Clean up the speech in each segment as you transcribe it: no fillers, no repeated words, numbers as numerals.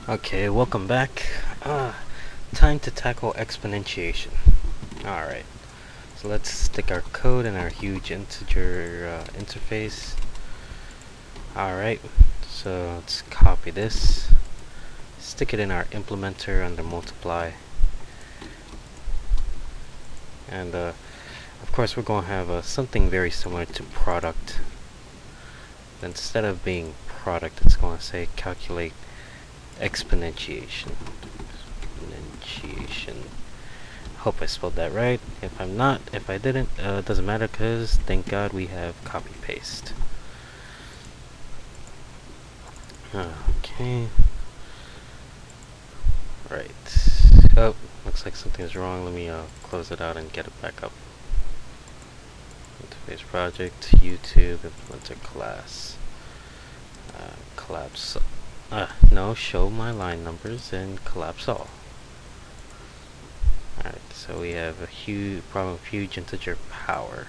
Okay, welcome back. Time to tackle exponentiation. Alright, so let's stick our code in our huge integer interface. Alright, so let's copy this, stick it in our implementer under multiply, and of course we're going to have something very similar to product. Instead of being product, it's going to say calculate exponentiation. Hope I spelled that right. If I'm not, if I didn't, it doesn't matter because thank God we have copy paste. Okay. Right. Oh, looks like something's wrong. Let me close it out and get it back up. Interface project, YouTube, implementer class. Collapse. No, show my line numbers and collapse all. Alright, so we have a huge problem of huge integer power.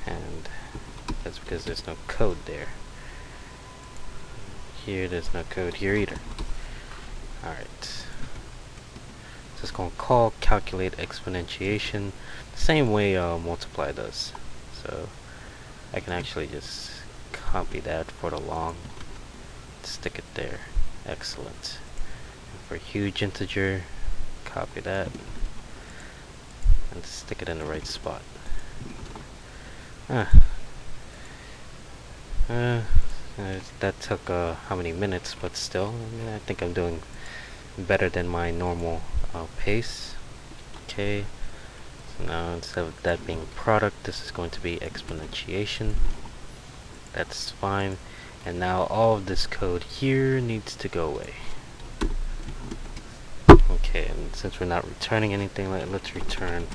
And that's because there's no code there. Here there's no code here either. Alright. Just gonna call calculate exponentiation the same way multiply does. So I can actually just copy that for the long, stick it there. Excellent. And for huge integer, copy that and stick it in the right spot. That took how many minutes, but still, I think I'm doing better than my normal pace. Okay, so now instead of that being product, this is going to be exponentiation. That's fine. And now all of this code here needs to go away. Okay, and since we're not returning anything, let's return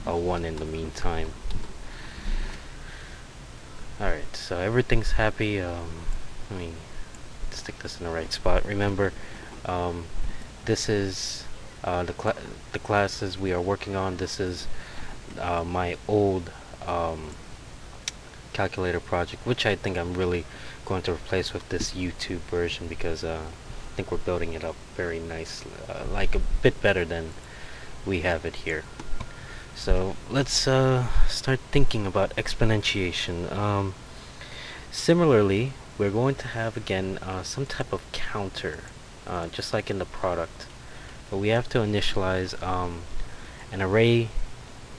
a 1 in the meantime. Alright, so everything's happy. Let me stick this in the right spot. Remember, this is the classes we are working on. This is my old calculator project, which I think I'm really going to replace with this YouTube version because I think we're building it up very nicely, like a bit better than we have it here. So let's start thinking about exponentiation. Similarly, we're going to have again some type of counter, just like in the product, but we have to initialize an array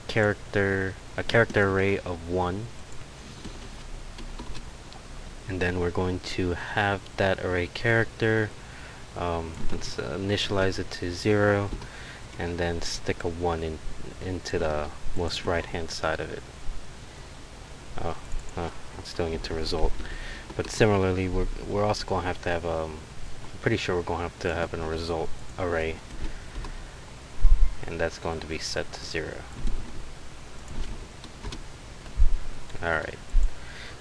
character, a character array of 1, and then we're going to have that array character, let's initialize it to 0, and then stick a 1 into the most right hand side of it. It's doing it to result. But similarly, we're also going to have I'm pretty sure we're going to have a result array, and that's going to be set to 0. Alright,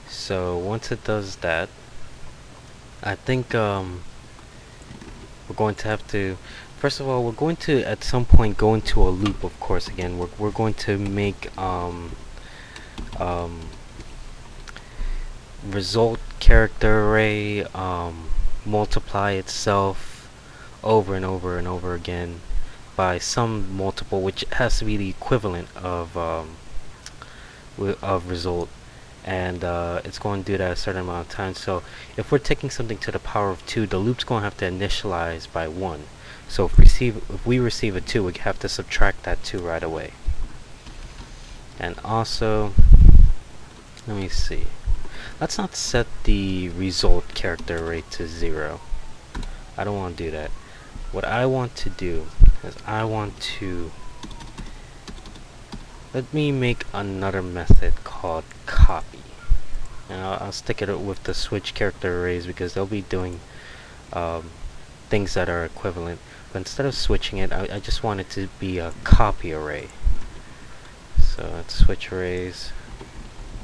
so once it does that, I think we're going to have to, first of all, we're going to at some point go into a loop. Of course, again, we're going to make result character array multiply itself over and over and over again by some multiple, which has to be the equivalent of result, and it's going to do that a certain amount of time. So if we're taking something to the power of 2, the loop's going to have to initialize by 1. So if we receive a 2, we have to subtract that 2 right away. And also, let me see, let's not set the result character array to 0. I don't want to do that. What I want to do is let me make another method called copy. And I'll stick it with the switch character arrays because they'll be doing things that are equivalent. But instead of switching it, I just want it to be a copy array. So let's switch arrays,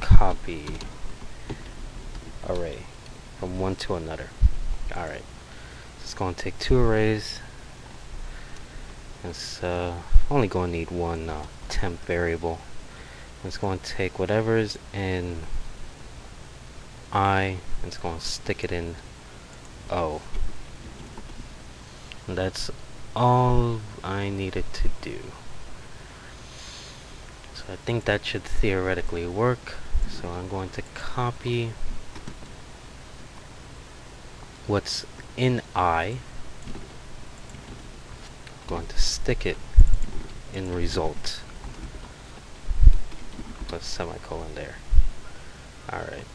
copy array from one to another. Alright, so it's going to take 2 arrays. It's only going to need one temp variable. It's going to take whatever's in I and it's going to stick it in O. And that's all I needed to do. So I think that should theoretically work. So I'm going to copy what's in I, going to stick it in result, plus semicolon there. Alright,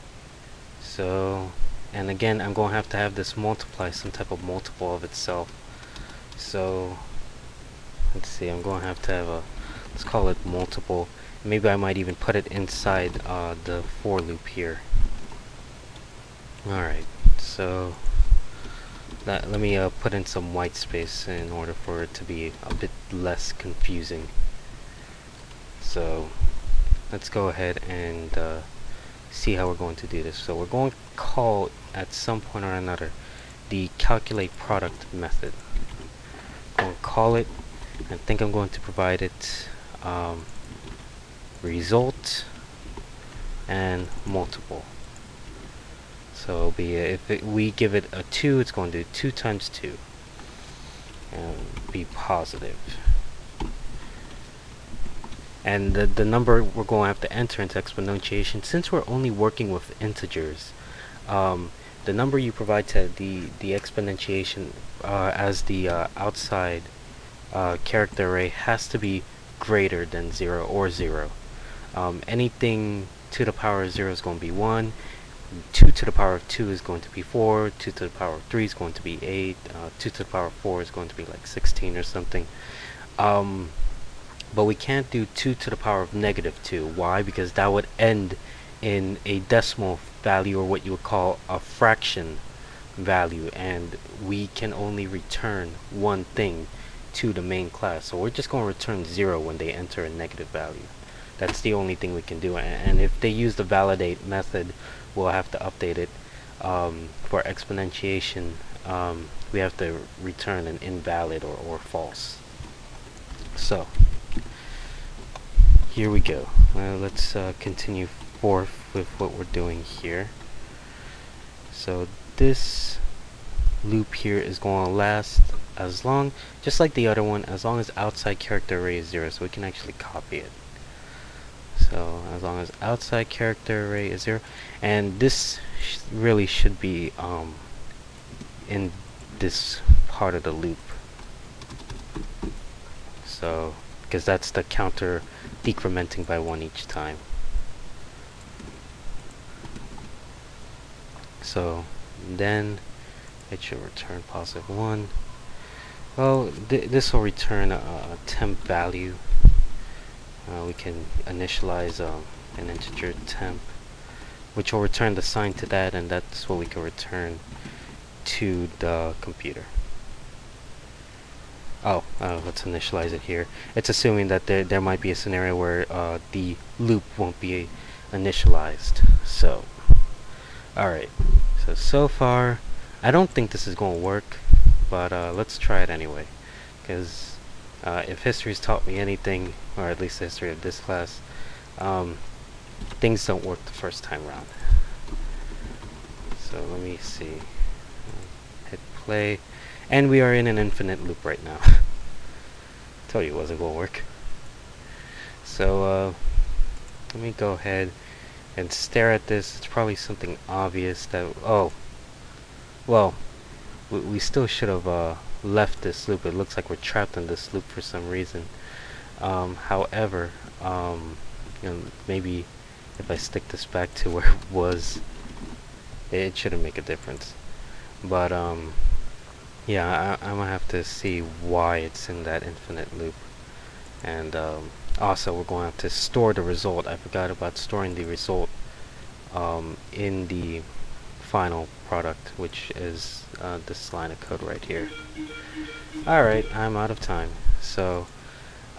so, and again I'm going to have this multiply some type of multiple of itself. So let's see, I'm going to have a, let's call it multiple. Maybe I might even put it inside the for loop here. Alright, so let me put in some white space in order for it to be a bit less confusing. So let's go ahead and see how we're going to do this. So we're going to call at some point or another the calculate product method. I'm going to call it. I think I'm going to provide it result and multiple. So it'll be we give it a 2, it's going to do 2 times 2 and be positive. And the number we're going to have to enter into exponentiation, since we're only working with integers, the number you provide to the exponentiation as the outside character array has to be greater than 0 or 0. Anything to the power of 0 is going to be 1. 2 to the power of 2 is going to be 4, 2 to the power of 3 is going to be 8, 2 to the power of 4 is going to be like 16 or something. But we can't do 2 to the power of negative 2. Why? Because that would end in a decimal value, or what you would call a fraction value, and we can only return one thing to the main class. So we're just going to return 0 when they enter a negative value. That's the only thing we can do. And if they use the validate method, we'll have to update it. For exponentiation, we have to return an invalid or false. So here we go. Let's continue forth with what we're doing here. So this loop here is going to last as long, just like the other one, as long as outside character array is 0. So we can actually copy it. So as long as outside character array is 0, and this really should be in this part of the loop. So because that's the counter decrementing by 1 each time. So then it should return positive 1. Well, this will return a temp value. We can initialize an integer temp, which will return the sign to that, and that's what we can return to the computer. Let's initialize it here. It's assuming that there might be a scenario where the loop won't be initialized. So, alright. So far, I don't think this is going to work, but let's try it anyway. Because if history's taught me anything, or at least the history of this class, things don't work the first time around. So let me see. Hit play. And we are in an infinite loop right now. Told you it wasn't going to work. So let me go ahead and stare at this. It's probably something obvious that, oh, well, we still should have left this loop. It looks like we're trapped in this loop for some reason. However, maybe if I stick this back to where it was, it shouldn't make a difference. But yeah, I'm gonna have to see why it's in that infinite loop. And also we're going to have to store the result. I forgot about storing the result in the final product, which is this line of code right here. Alright, I'm out of time, so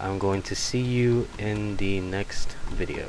I'm going to see you in the next video.